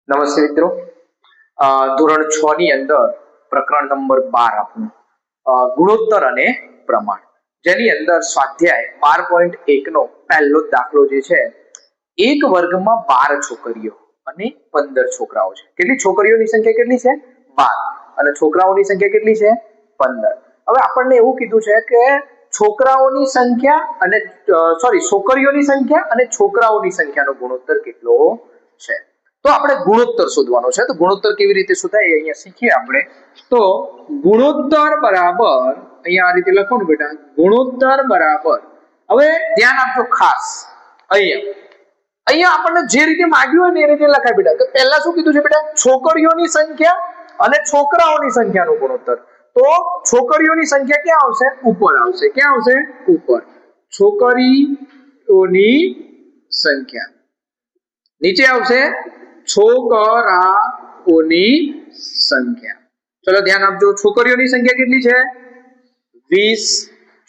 નમસ્તે મિત્રો. ધોરણ 6 ની અંદર પ્રકરણ નંબર 12 આપણું ગુણોત્તર અને પ્રમાણ, જેની અંદર સ્વાધ્યાય 12.1 નો પહેલો દાખલો જે છે, એક વર્ગમાં 12 છોકરીઓ અને 15 છોકરાઓ છે. કેટલી છોકરીઓની સંખ્યા કેટલી છે? 12 અને છોકરાઓની સંખ્યા કેટલી છે? 15. હવે આપણને એવું કીધું છે કે છોકરાઓની સંખ્યા અને છોકરીઓની સંખ્યા અને છોકરાઓની સંખ્યાનો ગુણોત્તર કેટલો છે. તો આપણે ગુણોત્તર શોધવાનો છે. તો ગુણોત્તર કેવી રીતે શોધાય એ અહીંયા શીખીએ આપણે. તો ગુણોત્તર બરાબર અહીંયા આ રીતે લખો ને બેટા, ગુણોત્તર બરાબર, હવે ધ્યાન આપજો ખાસ, અહીંયા આપણને જે રીતે માંગ્યું હોય ને એ રીતે લખાય બેટા. તો પહેલા શું કીધું છે બેટા? છોકરીઓની સંખ્યા અને છોકરાઓની સંખ્યાનો ગુણોત્તર. તો છોકરીઓની સંખ્યા ક્યાં આવશે? ઉપર આવશે. ક્યાં આવશે? ઉપર. છોકરીઓની સંખ્યા નીચે આવશે છોકરાઓની સંખ્યા. ચલો ધ્યાન આપજો. છોકરીઓની સંખ્યા કેટલી છે? 20.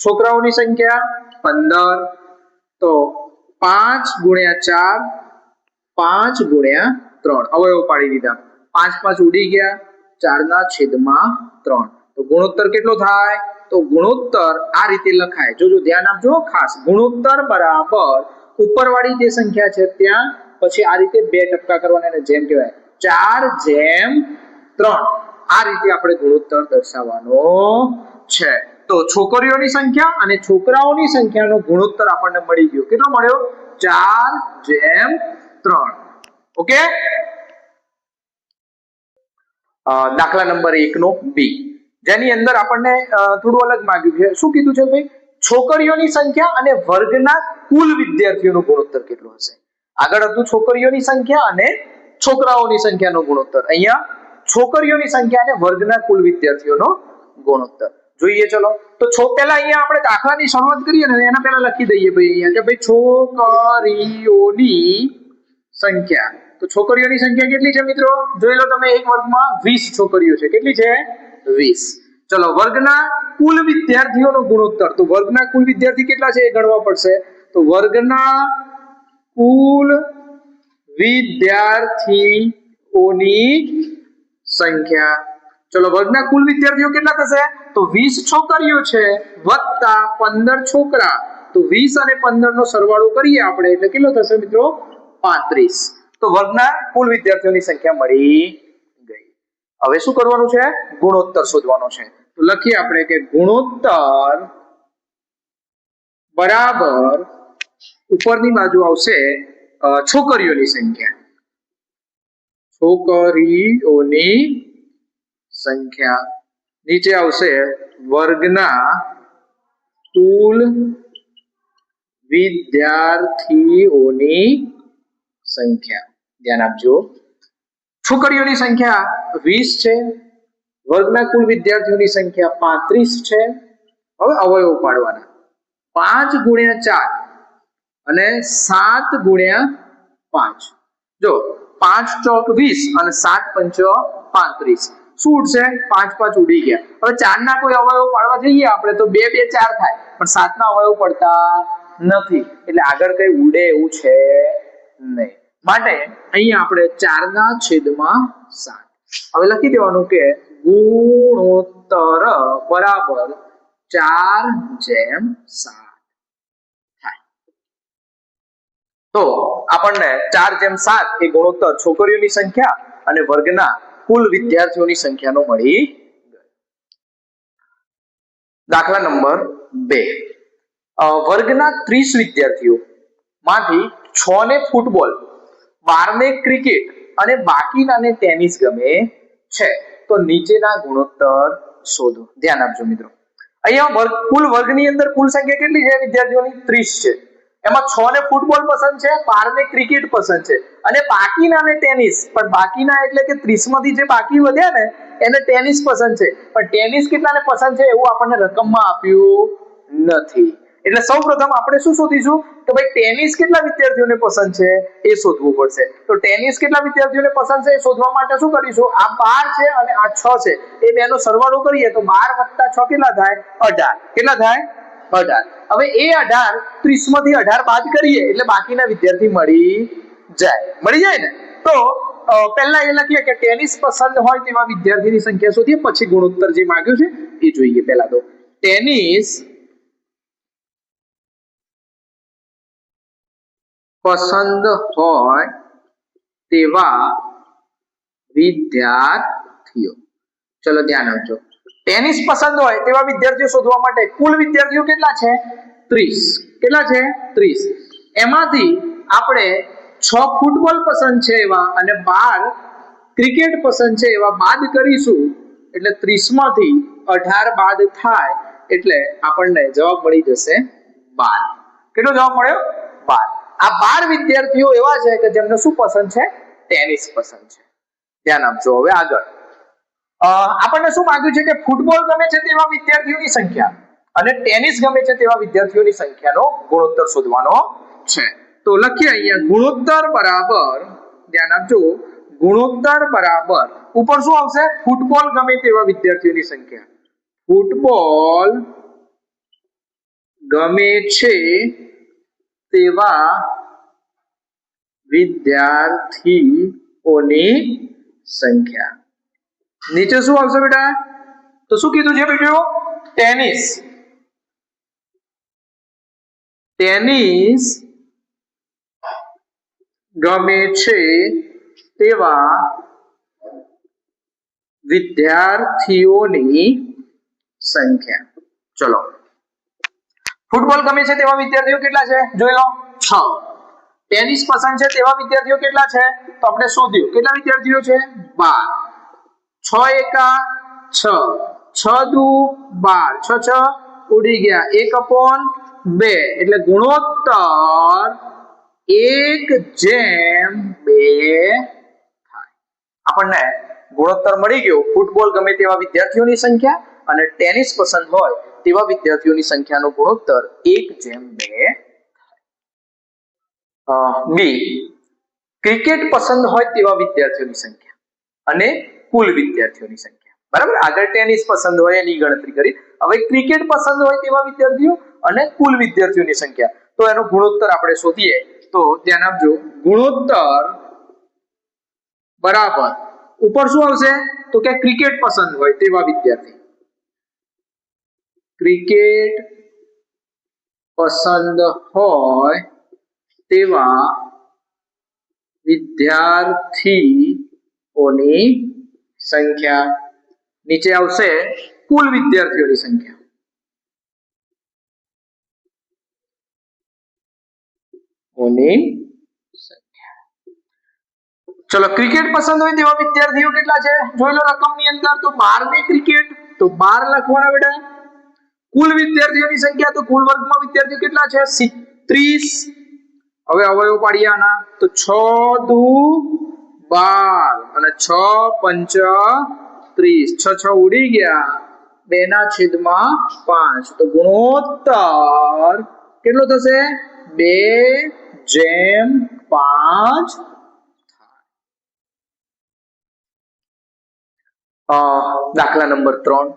છોકરાઓની સંખ્યા 15. તો 5 ગુણ્યા 4, 5 ગુણ્યા 3 અવયવ પાડી દીધા. 5 5 ઉડી ગયા, 4 ના છેદમાં 3. તો ગુણોત્તર કેટલો થાય? તો ગુણોત્તર આ રીતે લખાય. જોજો ધ્યાન આપજો ખાસ. ગુણોત્તર બરાબર ઉપરવાળી જે સંખ્યા છે ત્યાં પછી આ રીતે બે ટપકા કરવાના, અને જેમ કહેવાય 4:3. આ રીતે આપણે ગુણોત્તર દર્શાવવાનો છે. તો છોકરીઓની સંખ્યા અને છોકરાઓની સંખ્યાનો ગુણોત્તર આપણને મળી ગયો. કેટલો મળ્યો? 4:3. ઓકે. દાખલા નંબર 1 નો બી, જેની અંદર આપણને થોડું અલગ માંગ્યું છે. શું કીધું છે ભાઈ? છોકરીઓની સંખ્યા અને વર્ગના કુલ વિદ્યાર્થીઓનો ગુણોત્તર કેટલો હશે? આગળ હતું છોકરીઓની સંખ્યા અને છોકરાઓની સંખ્યાનો ગુણોત્તર. અહીંયા છોકરીઓની સંખ્યા અને વર્ગના કુલ વિદ્યાર્થીઓનો ગુણોત્તર જોઈએ. ચલો તો પહેલા અહીંયા આપણે દાખલાની શરૂઆત કરીએ ને એના પહેલા લખી દઈએ ભાઈ અહીંયા કે ભાઈ છોકરીઓની સંખ્યા. તો છોકરીઓની સંખ્યા કેટલી છે મિત્રો? જોઈ લો તમે, એક વર્ગમાં 20 છોકરીઓ છે. કેટલી છે? 20. ચલો વર્ગના કુલ વિદ્યાર્થીઓનો ગુણોત્તર. તો વર્ગના કુલ વિદ્યાર્થી કેટલા છે એ ગણવા પડશે. તો વર્ગના કુલ વિદ્યાર્થીઓની સંખ્યા. ચલો વર્ગના કુલ વિદ્યાર્થીઓ કેટલા થશે? તો 20 છોકરીઓ છે વત્તા 15 છોકરા. તો 20 અને 15 નો સરવાળો કરીએ આપણે એટલે કેટલો થશે મિત્રો? 35. તો વર્ગના કુલ વિદ્યાર્થીઓની સંખ્યા મળી ગઈ. હવે શું કરવાનું છે? ગુણોત્તર શોધવાનો છે. તો લખીએ આપણે કે ગુણોત્તર બરાબર ઉપરની બાજુ આવશે છોકરીઓની સંખ્યા, છોકરીઓની સંખ્યા, નીચે આવશે વર્ગના કુલ વિદ્યાર્થીઓની સંખ્યા. ધ્યાન આપજો. છોકરીઓની સંખ્યા 20 છે, વર્ગના કુલ વિદ્યાર્થીઓની સંખ્યા 35 છે. હવે અવયવ પાડવાના. 5 ગુણ્યા 4 અને 7 ગુણ્યા 5. જો 5 ચોક 20 અને 7 પંચો 35. શું ઉડશે? 5 5 ઉડી ગયા. હવે 4 ના કોઈ અવયવ પાડવા જઈએ આપણે તો 2 2 4 થાય, પણ 7 ના અવયવ પડતા નથી, એટલે આગળ કઈ ઉડે એવું છે નહીં. માટે અહીંયા આપણે 4 ના છેદમાં 7. હવે લખી દેવાનું કે ગુણોત્તર બરાબર 4:7 થાય. તો આપણને 4:7 એ ગુણોત્તર છોકરીઓની સંખ્યા અને વર્ગના કુલ વિદ્યાર્થીઓની સંખ્યાનો મળી ગયો. દાખલા નંબર 2, વર્ગના 30 વિદ્યાર્થીઓ માંથી 6 ને ફૂટબોલ, 12 ને ક્રિકેટ અને બાકીનાને ટેનિસ ગમે છે. તો નીચેના ગુણોત્તર શોધો. ધ્યાન આપજો મિત્રો. અહીંયા કુલ વર્ગની અંદર કુલ સંખ્યા કેટલી છે વિદ્યાર્થીઓની? 30 છે. એમાં 6 ને ફૂટબોલ પસંદ છે, 12 ને ક્રિકેટ પસંદ છે અને બાકીનાને ટેનિસ. પણ બાકીના એટલે કે 30 માંથી જે બાકી વધ્યા ને એને ટેનિસ પસંદ છે, પણ ટેનિસ કેટલાને પસંદ છે એવું આપણને રકમમાં આપ્યું નથી. એટલે સૌપ્રથમ આપણે શું શોધીશું કે ભાઈ ટેનિસ કેટલા વિદ્યાર્થીઓને પસંદ છે એ શોધવું પડશે. તો ટેનિસ કેટલા વિદ્યાર્થીઓને પસંદ છે એ શોધવા માટે શું કરીશું? આ 12 છે અને આ 6 છે, એ બેનો સરવાળો કરીએ તો 12 + 6 કેટલા થાય? 18. કેટલા થાય? 18. હવે એ 18 30 માંથી 18 બાદ કરીએ એટલે બાકીના વિદ્યાર્થી મળી જાય ને. તો પહેલા એ લખીએ કે ટેનિસ પસંદ હોય તેવા વિદ્યાર્થીની સંખ્યા શોધીએ, પછી ગુણોત્તર જે માંગ્યું છે એ જોઈએ. પહેલા તો ટેનિસ પસંદ હોય તેવા વિદ્યાર્થીઓ. ચલો ધ્યાન આપજો. ટેનિસ પસંદ હોય તેવા વિદ્યાર્થીઓ શોધવા માટે કુલ વિદ્યાર્થીઓ કેટલા છે? 30. કેટલા છે? 30. એમાંથી આપણે 6 ફૂટબોલ પસંદ છે એવા અને 12 ક્રિકેટ પસંદ છે એવા બાદ કરીશું, એટલે 30 માંથી 18 બાદ થાય એટલે આપણને જવાબ મળી જશે 12. કેટલો જવાબ મળ્યો? 12. આ 12 વિદ્યાર્થીઓ એવા છે કે જેમને શું પસંદ છે? ટેનિસ પસંદ છે. ધ્યાન આપજો. હવે આગળ આપણને શું માંગ્યું છે કે ફૂટબોલ ગમે છે તેવા વિદ્યાર્થીઓની સંખ્યા અને ટેનિસ ગમે છે તેવા વિદ્યાર્થીઓની સંખ્યાનો ગુણોત્તર શોધવાનો છે. તો લખીએ અહીંયા ગુણોત્તર બરાબર, ધ્યાન આપજો, ગુણોત્તર બરાબર ઉપર શું આવશે? ફૂટબોલ ગમે તેવા વિદ્યાર્થીઓની સંખ્યા. ફૂટબોલ ગમે છે તેવા વિદ્યાર્થીઓની સંખ્યા. નીચે શું આવશે બેટા? તો શું કીધું છે બેટા? ટેનિસ. ટેનિસ ગમે છે તેવા વિદ્યાર્થીઓની સંખ્યા. ચલો ફૂટબોલ ગમે છે તેવા વિદ્યાર્થીઓ કેટલા છે? જોઈ લો 6. ટેનિસ પસંદ છે તેવા વિદ્યાર્થીઓ કેટલા છે? તો આપણે શોધ્યું. કેટલા વિદ્યાર્થીઓ છે? 12. 6 એકા 6, 6 દુ 12, 6 6 ઉડી ગયા, 1/2 એટલે ગુણોત્તર 1/2 થાય. આપણને ગુણોત્તર મળી ગયો ફૂટબોલ ગમે તેવા વિદ્યાર્થીઓની સંખ્યા અને ટેનિસ પસંદ હોય તેવા વિદ્યાર્થીઓની સંખ્યાનો ગુણોત્તર 1/2. બી ક્રિકેટ પસંદ હોય તેવા વિદ્યાર્થીઓની સંખ્યા અને કુલ વિદ્યાર્થીઓની સંખ્યા. બરાબર, આગળ ટેનિસ પસંદ હોય એની ગણતરી કરી, હવે ક્રિકેટ પસંદ હોય તેવા વિદ્યાર્થીઓ અને કુલ વિદ્યાર્થીઓની સંખ્યા. તો એનો ગુણોત્તર આપણે શોધીએ. તો ધ્યાન આપજો, ગુણોત્તર બરાબર ઉપર શું આવશે? તો કે ક્રિકેટ પસંદ હોય તેવા વિદ્યાર્થી. ક્રિકેટ પસંદ હોય તેવા વિદ્યાર્થીઓની સંખ્યા. નીચે આવશે કુલ વિદ્યાર્થીઓની સંખ્યા. ચલો ક્રિકેટ પસંદ હોય તેવા વિદ્યાર્થીઓ કેટલા છે? જોઈ લો રકમની અંદર. તો 12 ની ક્રિકેટ, તો 12 લખવાના બેટા. કુલ વિદ્યાર્થીઓની સંખ્યા, તો કુલ વર્ગમાં વિદ્યાર્થીઓ કેટલા છે? 30. હવે અવયવ પાડીએ આના. તો 6 દુ 12 અને 6 પંચા 30, 6 6 ઉડી ગયા, 2/5. તો ગુણોત્તર કેટલો થશે? 2/5. દાખલા નંબર 3.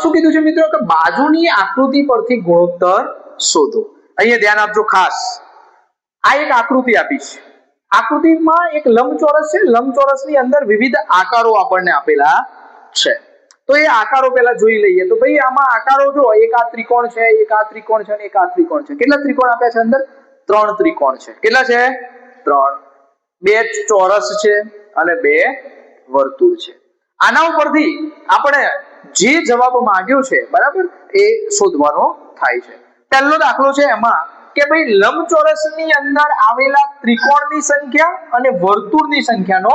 શું કીધું છે મિત્રો? કે બાજુની આકૃતિ પરથી ગુણોત્તર શોધો. અહીંયા ધ્યાન આપજો ખાસ. આ એક આકૃતિ આપી છે. આકૃતિમાં એક લંબચોરસ છે. લંબચોરસની અંદર વિવિધ આકારો આપણને આપેલા છે. તો એ આકારો પહેલા જોઈ લઈએ. તો ભાઈ આમાં આકારો જો, એક આ ત્રિકોણ છે, એક આ ત્રિકોણ છે અને એક આ ત્રિકોણ છે. કેટલા ત્રિકોણ આપ્યા છે અંદર? 3 ત્રિકોણ છે. કેટલા છે? 3. 2 ચોરસ છે અને 2 વર્તુળ છે. આના ઉપરથી આપણે જે જવાબ માંગ્યો છે, બરાબર, એ શોધવાનો થાય છે. પહેલો દાખલો છે એમાં કે ભાઈ લંબચોરસની અંદર આવેલા ત્રિકોણની સંખ્યા અને વર્તુળની સંખ્યાનો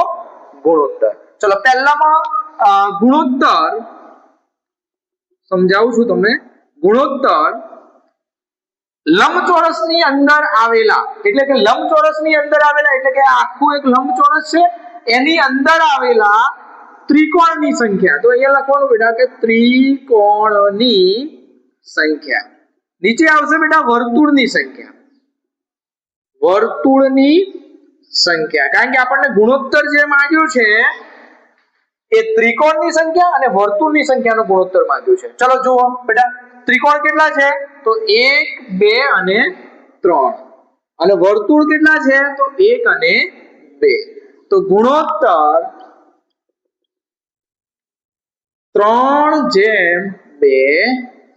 ગુણોત્તર. ચલો પહેલામાં ગુણોત્તર સમજાવું છું તમને. ગુણોત્તર લંબચોરસની અંદર આવેલા એટલે કે લંબચોરસની અંદર આવેલા એટલે કે આખું એક લંબચોરસ છે, એની અંદર આવેલા ત્રિકોણની સંખ્યા. તો અહીંયા લખવાનું બેટા કે ત્રિકોણની સંખ્યા. નીચે આવશે બેટા વર્તુળની સંખ્યા. વર્તુળની સંખ્યા, કારણ કે આપણને ગુણોત્તર જે માંગ્યો છે એ ત્રિકોણની સંખ્યા અને વર્તુળની સંખ્યાનો ગુણોત્તર માંગ્યો છે. ચલો જુઓ બેટા, ત્રિકોણ કેટલા છે? તો 1 2 અને 3. અને વર્તુળ કેટલા છે? તો 1 અને 2. તો ગુણોત્તર 3:2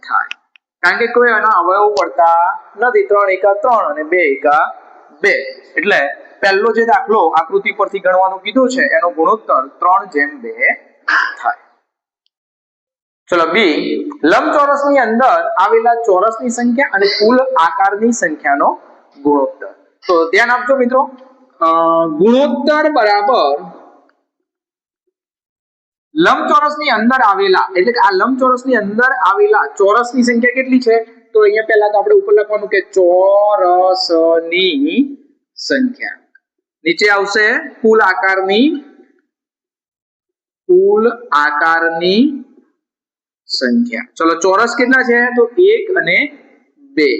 થાય, કારણ કે કોઈ આના અવયવ પડતા નથી. 3 એકા 3 અને 2 એકા 2, એટલે પહેલો જે દાખલો આકૃતિ પરથી ગણવાનું કીધું છે એનો ગુણોત્તર 3:2 થાય. ચલો બી, લંબચોરસની અંદર આવેલા ચોરસની સંખ્યા અને કુલ આકારની સંખ્યાનો ગુણોત્તર. તો ધ્યાન આપજો મિત્રો, ગુણોત્તર બરાબર લંબચોરસની અંદર આવેલા, એટલે કે આ લંબચોરસની અંદર આવેલા ચોરસની સંખ્યા કેટલી છે? તો અહીંયા પહેલા તો આપણે ઉપર લખવાનું કે ચોરસની સંખ્યા, નીચે આવશે કુલ આકારની સંખ્યા. ચલો ચોરસ કેટલા છે? તો 1 અને 2.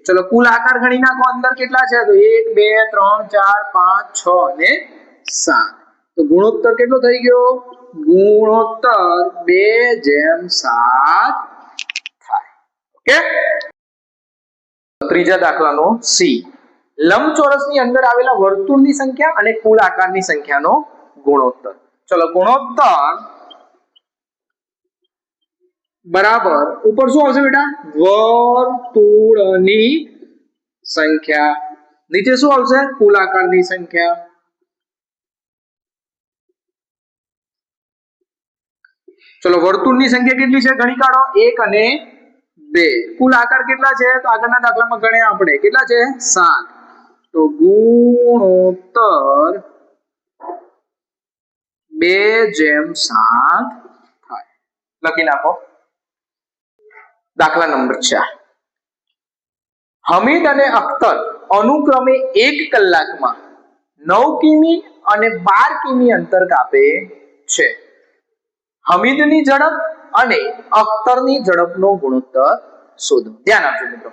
ચલો કુલ આકાર ગણી નાખો, અંદર કેટલા છે? તો 1 2 3 4 5 6 અને 7. તો ગુણોત્તર કેટલો થઈ ગયો? ગુણોત્તર 2:7 થાય. ઓકે. ત્રીજા દાખલાનો સી, લંબચોરસની અંદર આવેલા વર્તુળની સંખ્યા અને કુલ આકારની સંખ્યાનો ગુણોત્તર. ચલો ગુણોત્તર બરાબર ઉપર શું આવશે બેટા? વર્તુળની સંખ્યા, નીચે શું આવશે? કુલ આકારની સંખ્યા. ચલો વર્તુળની સંખ્યા કેટલી છે? ગણી કાઢો. 1 અને 2. કુલ આકાર કેટલા છે? તો આગળના દાખલામાં ગણ્યા આપણે, કેટલા છે? 7. તો ગુણોત્તર 2:7 થાય. લખી નાખો. દાખલા નંબર 4, હમીદ અને અખ્તર અનુક્રમે 1 કલાકમાં 9 કિમી અને 12 કિમી અંતર કાપે છે. હમીદની ઝડપ અને અખ્તરની ઝડપનો ગુણોત્તર શોધો. ધ્યાન આપજો મિત્રો,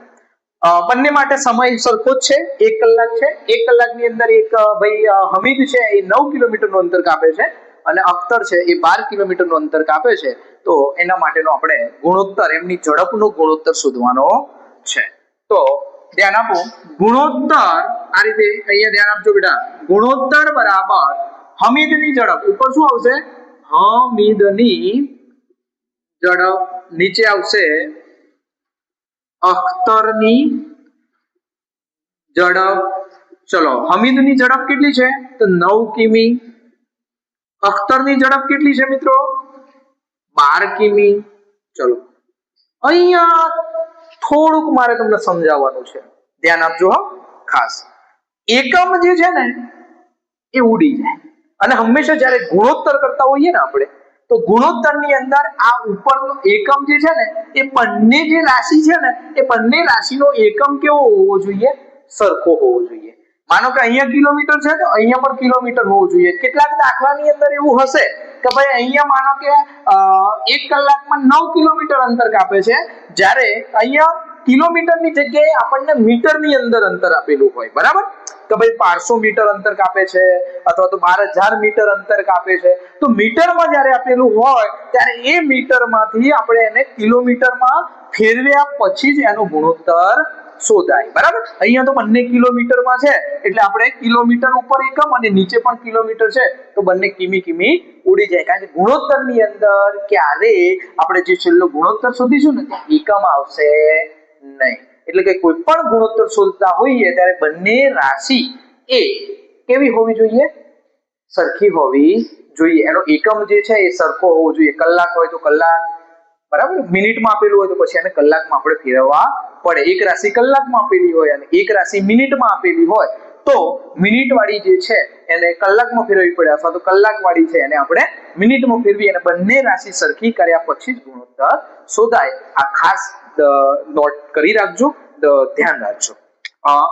બંને માટે સમય સરખો જ છે, 1 કલાક છે. 1 કલાકની અંદર એક ભાઈ હમીદ છે એ 9 કિલોમીટરનું અંતર કાપે છે અને અખ્તર છે એ 12 કિલોમીટરનું અંતર કાપે છે. તો એના માટેનો આપણે ગુણોત્તર, એમની ઝડપનો ગુણોત્તર શોધવાનો છે. તો ધ્યાન આપો, ગુણોત્તર આ રીતે અહીંયા ધ્યાન આપજો બેટા, ગુણોત્તર બરાબર હમીદની ઝડપ, ઉપર શું આવશે? હમીદની ઝડપ, નીચે આવશે અખ્તરની ઝડપ. ચલો હમીદની ઝડપ કેટલી છે? તો 9 કિમી. અખ્તરની ઝડપ કેટલી છે મિત્રો? 12 કિમી. ચલો અહીંયા થોડુંક મારે તમને સમજાવવાનું છે, ધ્યાન આપજો હા ખાસ. એકમ જે છે ને એ ઉડી જાય, અને હંમેશા જ્યારે ગુણોત્તર કરતા હોઈએ ને આપણે, તો ગુણોત્તરની અંદર આ ઉપરનો એકમ જે છે ને એ બંને જે રાશિ છે ને એ બંને રાશિનો એકમ કેવો હોવો જોઈએ? સરખો હોવો જોઈએ. માનો કે અહીંયા કિલોમીટર છે તો અહીંયા પણ કિલોમીટર હોવું જોઈએ. કેટલાક દાખલાની અંદર એવું હશે કે ભાઈ અહીંયા માનો કે 1 કલાકમાં 9 કિલોમીટર અંતર કાપે છે, જ્યારે અહીંયા કિલોમીટરની જગ્યાએ આપણને મીટરની અંદર અંતર આપેલું હોય, બરાબર? કે ભાઈ 500 મીટર અંતર કાપે છે અથવા તો 12,000 મીટર અંતર કાપે છે. તો મીટરમાં જ્યારે આપેલું હોય ત્યારે એ મીટરમાંથી આપણે એને કિલોમીટરમાં ફેરવ્યા પછી જ એનો ગુણોત્તર શોધાય, બરાબર? અહીંયા તો બંને કિલોમીટરમાં છે એટલે આપણે કિલોમીટર ઉપર એકમ અને નીચે પણ કિલોમીટર છે તો બંને કિમી કિમી ઉડી જાય, કારણ કે ગુણોત્તરની અંદર ક્યારે આપણે જે છેલ્લો ગુણોત્તર શોધીશું ને ત્યાં એકમ આવશે નહીં. એટલે કે કોઈ પણ ગુણોત્તર શોધતા હોઈએ ત્યારે બંને રાશિ એ કેવી હોવી જોઈએ? સરખી હોવી જોઈએ. એનો એકમ જે છે એ સરખો હોવો જોઈએ. કલાક હોય તો કલાક, બરાબર? મિનિટમાં આપેલું હોય તો પછી એને કલાકમાં આપણે ફેરવવા પડે. એક રાશિ કલાકમાં આપેલી હોય અને એક રાશિ મિનિટમાં આપેલી હોય તો મિનિટ વાળી જે છે એને કલાકમાં ફેરવવી પડે, અથવા તો કલાક વાળી છે એને આપણે મિનિટમાં ફેરવી, અને બંને રાશિ સરખી કર્યા પછી જ ગુણોત્તર શોધાય. આ ખાસ નોટ કરી રાખજો, ધ્યાન રાખજો.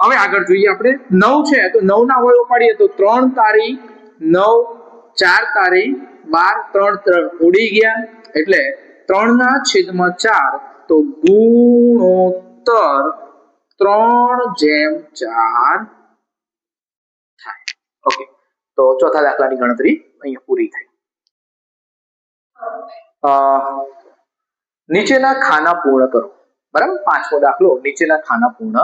હવે આગળ જોઈએ આપણે. 9 છે તો 9 ના અવયવ પાડીએ તો 3 તારી 9, 4 તારી 12, 3 ઉડી ગયા એટલે 3/4. તો ગુણોત્તર 3:4 થાય. ઓકે, તો ચોથા દાખલાની ગણતરી અહીંયા પૂરી થઈ. નીચેના ખાના પૂર્ણ કરો, બરાબર? પાંચમો દાખલો, નીચેના ખાના પૂર્ણ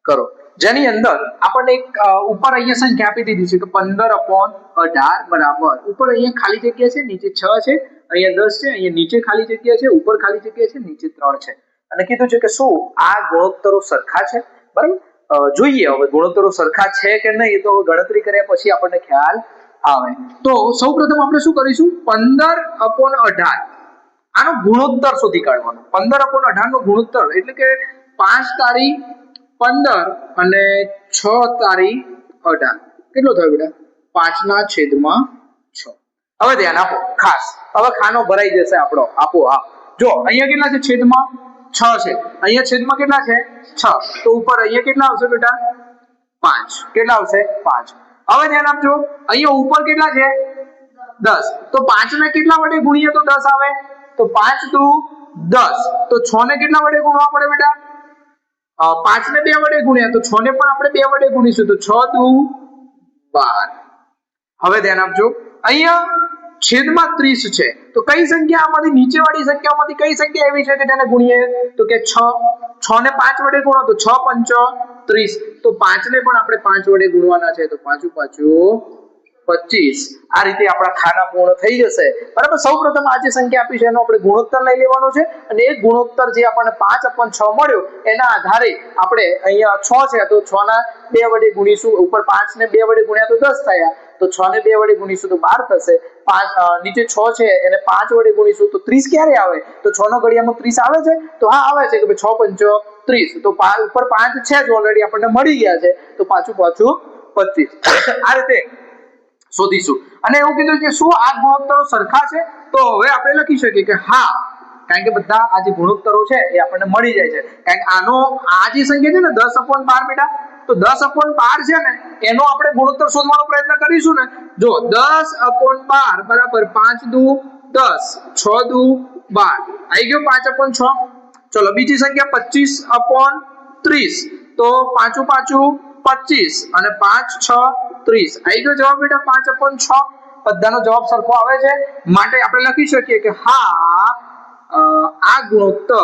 કરો, જેની અંદર આપણને એક ઉપર અહીંયા સંખ્યા આપી દીધી છે કે 15/18 બરાબર ઉપર અહીંયા ખાલી જગ્યા છે, નીચે 6 છે, અહીંયા 10 છે, અહીંયા નીચે ખાલી જગ્યા છે, ઉપર ખાલી જગ્યા છે, નીચે 3 છે, અને કીધું છે કે શું આ ગુણોત્તરો સરખા છે. બરાબર, જોઈએ હવે ગુણોત્તરો સરખા છે કે નહીં એ તો ગણતરી કર્યા પછી આપણને ખ્યાલ આવે. તો સૌપ્રથમ આપણે શું કરીશું, 15/18 આનો ગુણોત્તર શોધી કાઢવાનો. 15/18 નો ગુણોત્તર એટલે કે 5 તારી 15 અને 6 તારી 18 કેટલો થયો બેટા? 5/6. હવે ધ્યાન આપો ખાસ, હવે ખાનો ભરાઈ જશે આપણો આપોઆપ. જો અહીંયા કેટલા છે? છેદમાં 6 છે, અહીંયા છેદમાં કેટલા છે? 6, તો ઉપર અહીંયા કેટલા આવશે બેટા? 5. કેટલા આવશે? 5. હવે ધ્યાન આપજો, અહીંયા ઉપર કેટલા છે? 10, તો 5 ને કેટલા વડે ગુણીએ તો 10 આવે? તો 5 દુ 10, તો 6 ને કેટલા વડે ગુણવા પડે બેટા? 5 ને 2 વડે ગુણ્યા તો 6 ને પણ આપણે 2 વડે ગુણીશું, તો 6 દુ 12. હવે ધ્યાન આપજો, અહીંયા છેદમાં 30 છે, તો કઈ સંખ્યા આમાંથી નીચેવાળી સંખ્યામાંથી કઈ સંખ્યા એવી છે કે જેને ગુણીએ? તો કે 6. 6 ને 5 વડે ગુણો તો 6 5 30, તો 5 ને પણ આપણે 5 વડે ગુણવાના છે, તો 5 5 25. આ રીતે આપણા ખાના પૂર્ણ થઈ જશે. બરાબર, સૌપ્રથમ આ જે સંખ્યા આપી છે એનો આપણે ગુણોત્તર લઈ લેવાનો છે, અને એ ગુણોત્તર જે આપણને 5/6 મળ્યો એના આધારે આપણે અહીંયા 6 છે તો 6 ના 2 વડે ગુણીશું, ઉપર 5 ને 2 વડે ગુણ્યા તો 10 થયા, તો 6 ને 2 વડે ગુણીશું તો 12 થશે. 5 નીચે 6 છે એને 5 વડે ગુણીશું તો 30 ક્યારે આવે? તો 6 નો ઘડિયામાં 30 આવે છે, તો હા આવે છે કે 6 5 30, તો ઉપર 5 છે જ ઓલરેડી આપણને મળી ગયા છે, તો 5 5 25. આ રીતે શોધીશું. અને એવું કીધું કે શું આ ગુણોત્તરો સરખા છે? તો હવે આપણે લખી શકીએ કે હા, કારણ કે બધા આ જે ગુણોત્તરો છે એ આપણને મળી જાય છે. કારણ કે આનો આ જે સંખ્યા છે ને 10/12 બેટા, તો 10/12 છે ને એનો આપણે ગુણોત્તર શોધવાનો પ્રયત્ન કરીશું ને. જો 10/12 બરાબર 5 દુ 10, 6 દુ 12, આવી ગયો 5/6. ચલો બીજી સંખ્યા 25/30, તો 5 5 25 અને 5 6 30, આવી ગયો જવાબ બેટા 5/6. બધાનો જવાબ સરખો આવે છે, માટે આપણે લખી શકીએ કે હા આ ગુણોત્તરો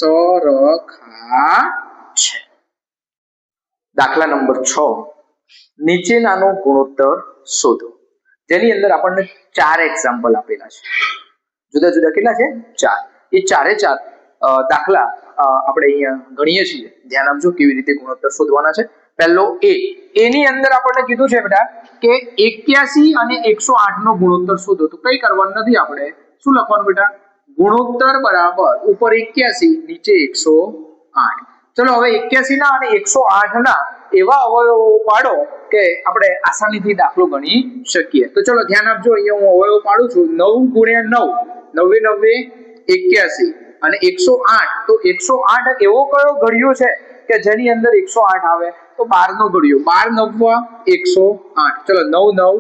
સરખા છે. દાખલા નંબર 6, નીચેનાનો ગુણોત્તર શોધો, જેની અંદર આપણને 4 એક્ઝામ્પલ આપેલા છે. જુદા જુદા કેટલા છે? 4. એ 4 દાખલા આપણે અહીંયા ગણીએ છીએ. ધ્યાન આપજો કેવી રીતે ગુણોત્તર શોધવાના છે. પહેલો એ ની અંદર આપણને કીધું છે બેટા કે 81 અને 108 નો ગુણોત્તર શોધો. તો કઈ કરવાનું નથી, આપણે શું લખવાનું બેટા? ગુણોત્તર બરાબર ઉપર 81 નીચે 108. ચલો હવે 81 ના અને 108 ના એવા અવયવો પાડો કે આપણે આસાનીથી દાખલો ગણી શકીએ. તો ચલો ધ્યાન આપજો, અહીંયા હું અવયવો પાડું છું. 9 × 9 9 81 અને 108. તો 108 એવો કયો ઘડિયો છે કે જેની અંદર 108 આવે? તો 12 નો ઘડિયો. 12 9 108. ચલો 9 9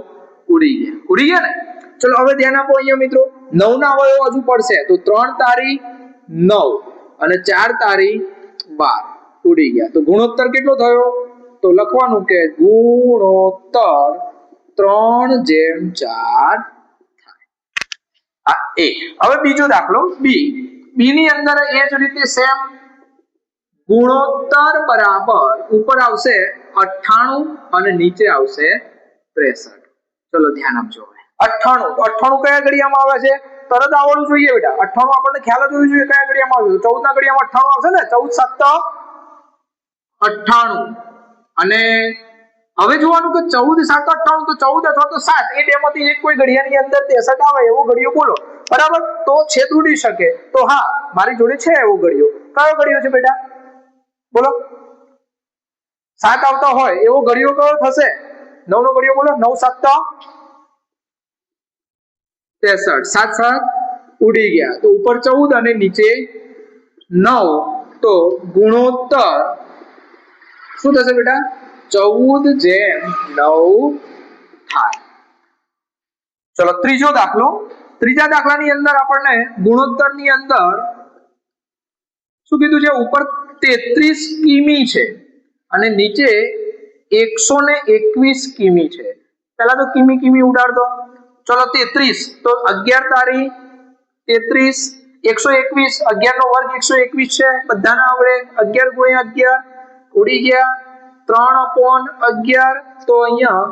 ઉડી ગયા ને. ચલો હવે ધ્યાન આપો, અહીંયા મિત્રો 9 ના અવયવો હજુ પડશે, તો 3 તારી 9 અને 4 તારી 12 ઉડી ગયા. તો ગુણોત્તર કેટલો થયો? તો લખવાનું કે ગુણોત્તર 3/4 થાય. આ એ. હવે બીજો દાખલો બી ની અંદર એ જ રીતે સેમ ગુણોત્તર બરાબર ઉપર આવશે 98 અને નીચે આવશે 63. ચલો ધ્યાન આપજો. 98 કયા ઘડિયામાં આવે છે? તરત આવડવું જોઈએ બેટા. 98 આપણને ખ્યાલ જ હોવી જોઈએ કયા ઘડિયામાં આવે છે. 14 ના ઘડિયામાં 98 આવશે ને, 14 7 98. અને હવે જોવાનું કે 14 7 98, તો 14 અથવા તો 7 એ બેમાંથી એક કોઈ ઘડિયાની અંદર 63 આવે એવો ઘડિયો બોલો. બરાબર, તો છેદ ઉડી શકે. તો હા, મારી જોડે છે એવો ઘડિયો. કયો ઘડિયો છે બેટા? બોલો. 7 આવતા હોય એવો ઘડિયો કયો થશે? 9 નો ઘડિયો બોલો. 9 7 63. 7 7 ઉડી ગયા, તો ઉપર 14 અને નીચે 9. તો ગુણોત્તર શું થશે બેટા? 14/9 થાય. ચલો ત્રીજો દાખલો. ત્રીજા દાખલાની અંદર આપણને ગુણોત્તરની અંદર શું કીધું છે? ઉપર 33 કિમી છે અને નીચે 121 કિમી છે. પહેલા તો કિમી ઉડાડ દો. ચલો 33, તો 11 તારી 33, 121 11 નો વર્ગ 121 છે, બધાને આવડે. 11 ગુણ્યા 11 ઉડી ગયા 3/11. તો અહીંયા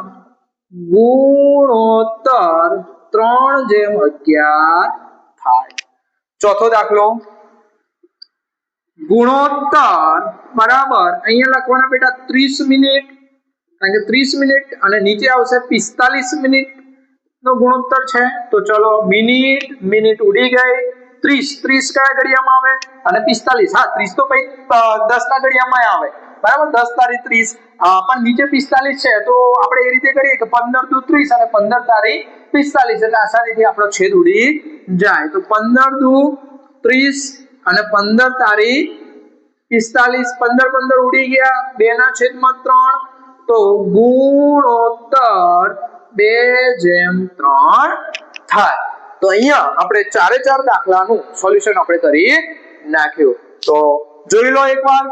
ગુણોત્તર 3/11 થાય. ચોથો દાખલો, ગુણોત્તર બરાબર અહીંયા લખવાના બેટા 30 મિનિટ, કારણ કે 30 મિનિટ અને નીચે આવશે 45 મિનિટ નો ગુણોત્તર છે. તો ચલો મિનિટ મિનિટ ઉડી ગઈ. 30 કયા ઘડિયામાં આવે અને 45, હા 30 તો પછી 10 ના ઘડિયામાં આવે બરાબર. 10 તારી 30 પણ નીચે 45 છે, તો આપણે એ રીતે કરીએ કે 15 દુ 30 અને 15 તારી 45, એટલે આસાનીથી આપણો છેદ ઉડી જાય. તો 15 દુ 30 અને 15 તારી 45, 15 ઉડી ગયા, 2/3. તો ગુણોત્તર 2/3 થાય. તો અહીંયા આપણે 4 દાખલાનું સોલ્યુશન આપણે કરી નાખ્યું. તો જોઈ લો એકવાર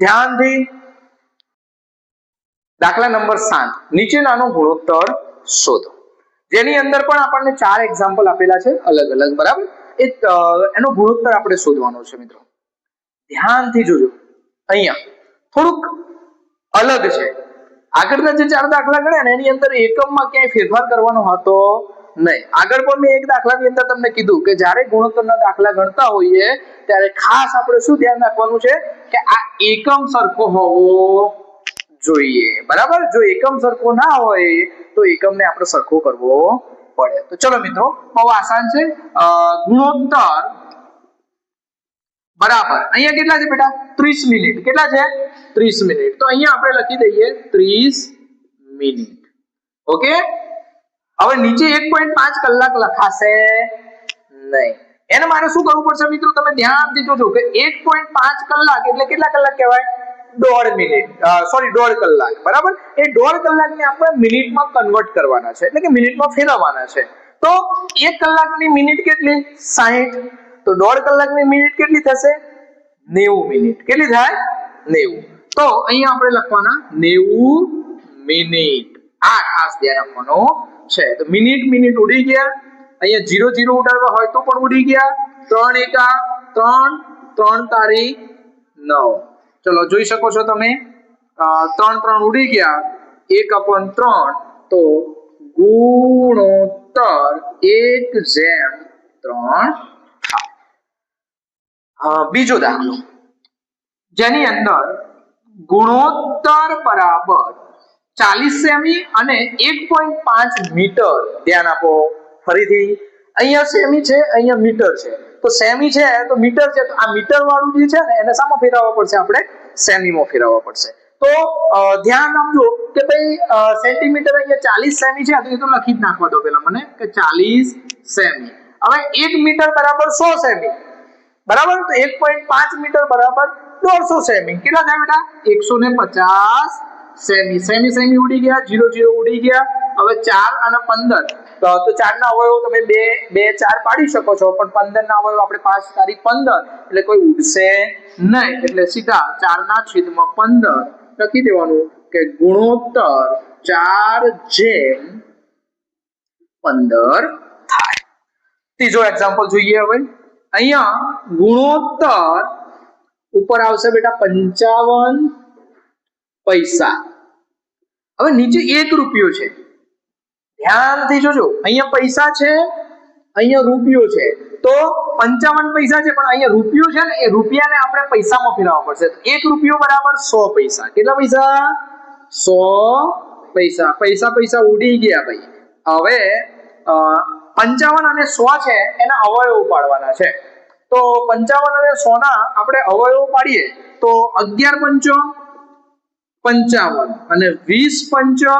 ધ્યાનથી. દાખલા નંબર 7, નીચેનાનો ગુણોત્તર શોધો. જેની અંદર પણ આપણને 4 એક્ઝામ્પલ આપેલા છે અલગ અલગ બરાબર. એનો ગુણોત્તર આપણે શોધવાનો છે મિત્રો. ધ્યાનથી જોજો, અહીંયા થોડુંક અલગ છે. આગળના જે 4 દાખલા ગણ્યા ને એની અંદર એકમમાં ક્યાંય ફેરફાર કરવાનો હતો નહીં. આગળ પણ મેં એક દાખલાની અંદર તમને કીધું કે જ્યારે ગુણોત્તરના દાખલા ગણતા હોઈએ ત્યારે ખાસ આપણે શું ધ્યાન રાખવાનું છે કે આ એકમ સરખો હોવો જોઈએ બરાબર. જો એકમ સરખો ના હોય તો એકમને આપણે સરખો કરવો પડે. તો ચલો મિત્રો, બહુ આસાન છે. ગુણોત્તર બરાબર અહીંયા કેટલા છે બેટા? 30 મિનિટ. કેટલા છે? 30 મિનિટ. તો અહીંયા આપણે લખી દઈએ 30 મિનિટ. ઓકે. હવે નીચે 1.5 કલાક લખાશે નહીં. એને મારે શું કરવું પડશે મિત્રો? તમે ધ્યાનથી જોજો કે 1.5 કલાક એટલે કેટલા કલાક કહેવાય? 1.5 મિનિટ, સોરી 1.5 કલાક બરાબર. એ 1.5 કલાકને આપણે મિનિટમાં કન્વર્ટ કરવાના છે, એટલે કે મિનિટમાં ફેરવવાના છે. તો 1 કલાકની મિનિટ કેટલી? 60. તો 1.5 કલાકની મિનિટ કેટલી થશે? 90 મિનિટ. કેટલી થાય? 90. તો અહીંયા આપણે લખવાના 90 મિનિટ. આ ખાસ ધ્યાન આપવાનું છે. તો મિનિટ મિનિટ ઉડી ગયા. અહીંયા 0 ઉડાડવા હોય તો પણ ઉડી ગયા. 3 એકા 3, 3 તારી 9. ચલો જોઈ શકો છો તમે, 3 ઉડી ગયા. 1/3. તો ગુણોત્તર 1/3. બીજો દાખલો, જેની અંદર ગુણોત્તર બરાબર 40 સેમી અને 1.5 મીટર. ધ્યાન આપો ફરીથી. અહીંયા સેમી છે, અહીંયા મીટર છે. તો સેમી છે તો મીટર છે, તો આ મીટર વાળું જે છે ને એને શામાં ફેરવવા પડશે? આપણે સેમીમાં ફેરવવા પડશે. તો ધ્યાન આપજો કે ભાઈ સેન્ટીમીટર અહીંયા 40 સેમી છે, તો એ તો લખી જ નાખવા દો પેલા મને કે 40 સેમી. હવે 1 મીટર બરાબર 100 સેમી બરાબર. તો 1.5 મીટર બરાબર 150 સેમી. કેટલા થાય બેટા? 150 સેમી. સેમી સેમી ઉડી ગયા, 0 ઉડી ગયા. હવે 4 અને 15, તો 4 ના અવયવો તમે 2 4 પાડી શકો છો, પણ 15 ના અવયવો આપણે 5 તારીખ 15 એટલે કોઈ ઉડશે નહીં. એટલે સીધા 4/15 લખી દેવાનું કે ગુણોત્તર 4/15 થાય. ત્રીજો એક્ઝામ્પલ જોઈએ. હવે અહીંયા ગુણોત્તર ઉપર આવશે બેટા 55 પૈસા. હવે નીચે 1 રૂપિયો છે. ધ્યાનથી જોજો, અહીંયા પૈસા છે, અહીંયા રૂપિયો છે. તો 55 પૈસા છે, પણ અહીંયા રૂપિયો છે ને એ રૂપિયાને આપણે પૈસામાં ફેરવવા પડશે. 1 રૂપિયો બરાબર 100 પૈસા. કેટલા પૈસા? 100 પૈસા. પૈસા ઉડી ગયા ભાઈ. હવે 55 અને 100 છે એના અવયવો પાડવાના છે. તો 55 અને 100 ના આપણે અવયવો પાડીએ તો 11 પંચો 55 અને 20 પંચો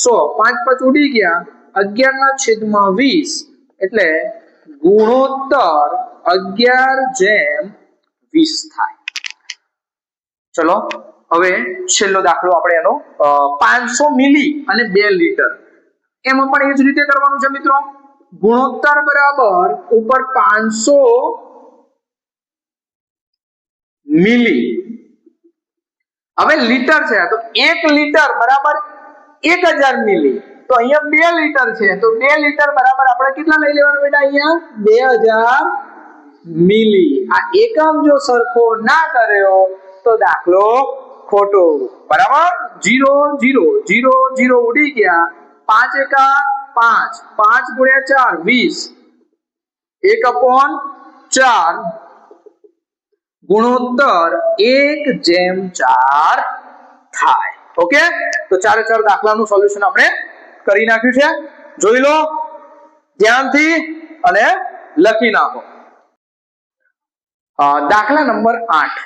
100. 5 ઉડી ગયા. 11/20 એટલે ગુણોત્તર 11/20 થાય. ચલો હવે છેલ્લો દાખલો આપણે એનો 500 મિલી અને 2 લીટર. એમાં પણ એ જ રીતે કરવાનું છે મિત્રો. ગુણોત્તર બરાબર ઉપર 500 મિલી. હવે લીટર છે તો 1 લીટર બરાબર 1000 મિલી. તો અહીંયા 2 લીટર છે તો 2 લીટર બરાબર આપણે કેટલા લઈ લેવાનું બેટા? અહીંયા 2000 મિલી. આ એકમ જો સરખો ના કર્યો તો દાખલો ખોટો. બરાબર? 0 0 0 0 ઉડી ગયા. 5 એકા 5, 5 ગુણ્યા 4 20, 1/4 ગુણોત્તર 1/4 થાય. ઓકે, તો ચારે ચાર દાખલાનું સોલ્યુશન આપણે કરી નાખ્યું છે. જોઈ લો ધ્યાનથી અને લખી નાખો. દાખલા નંબર 8.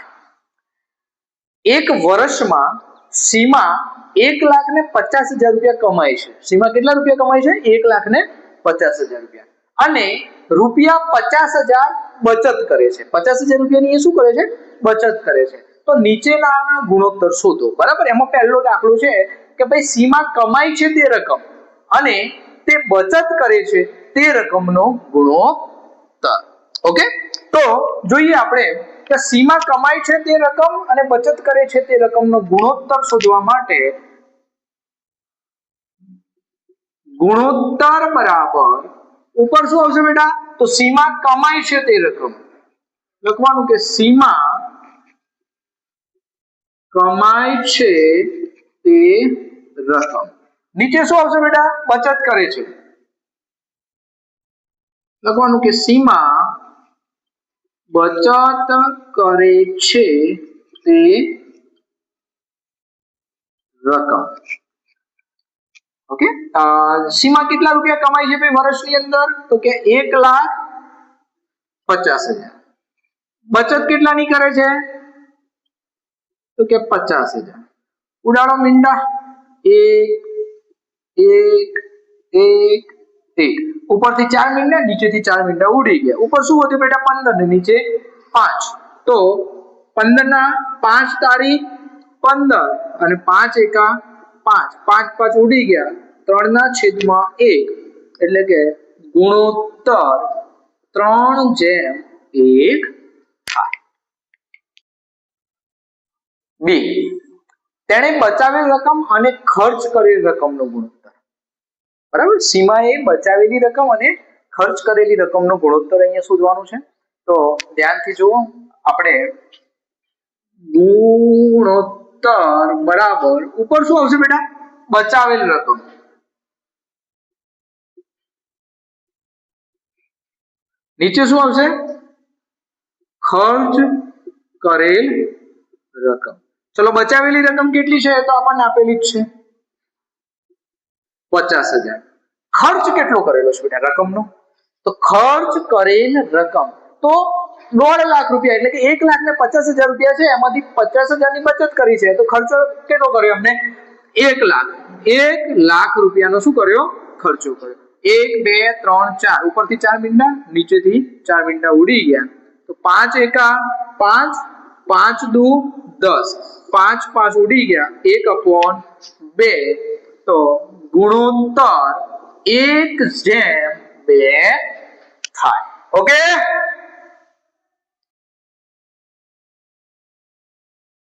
એક વર્ષમાં સીમા 1,50,000 રૂપિયા કમાય છે. સીમા કેટલા રૂપિયા કમાય છે? 1,50,000 રૂપિયા. અને રૂપિયા 50,000 બચત કરે છે. 50,000 રૂપિયાની એ શું કરે છે? બચત કરે છે. તો નીચેના ગુણોત્તર શોધો. બરાબર? એમાં પહેલો દાખલો છે કે ભાઈ સીમા કમાય છે તે રકમ અને તે બચત કરે છે તે રકમનો ગુણોત્તર. ઓકે, તો જોઈએ આપણે કે સીમા કમાય છે તે રકમ અને બચત કરે છે તે રકમનો ગુણોત્તર શોધવા માટે ગુણોત્તર બરાબર ઉપર શું આવશે બેટા? તો સીમા કમાય છે તે રકમ લખવાનું કે સીમા કમાય છે તે રકમ. નીચે શું આવશે બેટા? બચત કરે છે. લખવાનું કે સીમા બચત કરે છે તે રકમ. ઓકે, સીમા કેટલા રૂપિયા કમાય છે ભાઈ વર્ષની અંદર? તો કે 1,50,000. બચત કેટલાની કરે છે? તો કે 50,000. ઉડાડો મીંડા. 1 1 1 1. ઉપરથી 4 મીંડા, નીચેથી 4 મીંડા ઉડી ગયા. ઉપર શું હતું બેટા? 15 ને નીચે 5. તો 15 ના 5 તારી 15 અને 5 એકા 5, 5 5 ઉડી ગયા. 3/1 એટલે કે ગુણોત્તર 3/1 થાય. બી, તેણે બચાવેલ રકમ અને ખર્ચ કરેલ રકમનો ગુણોત્તર. બરાબર? સીમાએ બચાવેલી રકમ અને ખર્ચ કરેલી રકમનો ગુણોત્તર અહીંયા શોધવાનું છે. તો ધ્યાનથી જુઓ. આપણે ગુણોત્તર બરાબર ઉપર શું આવશે બેટા? બચાવેલ રકમ. નીચે શું આવશે? ખર્ચ કરેલ રકમ. ચલો, બચાવેલી રકમ કેટલી છે? તો આપણને આપેલી જ છે 50,000. ખર્ચ કેટલો કરેલો છે બેટા રકમનો? તો ખર્ચ કરેલ રકમ તો 1.5 લાખ રૂપિયા એટલે કે 1,50,000 રૂપિયા છે. એમાંથી 50,000 ની બચત કરી છે તો ખર્ચો કેટલો કર્યો અમને? 1 લાખ. 1 લાખ રૂપિયાનો શું કર્યો? ખર્ચો કર્યો. 1 2 3 4 ઉપરથી 4 મીંડા, નીચેથી 4 મીંડા ઉડી ગયા. તો 5 એકા 5, 5 દુ 10, 5 5 ઉડી ગયા. 1/2. તો ગુણોત્તર 1/2 થાય. ઓકે,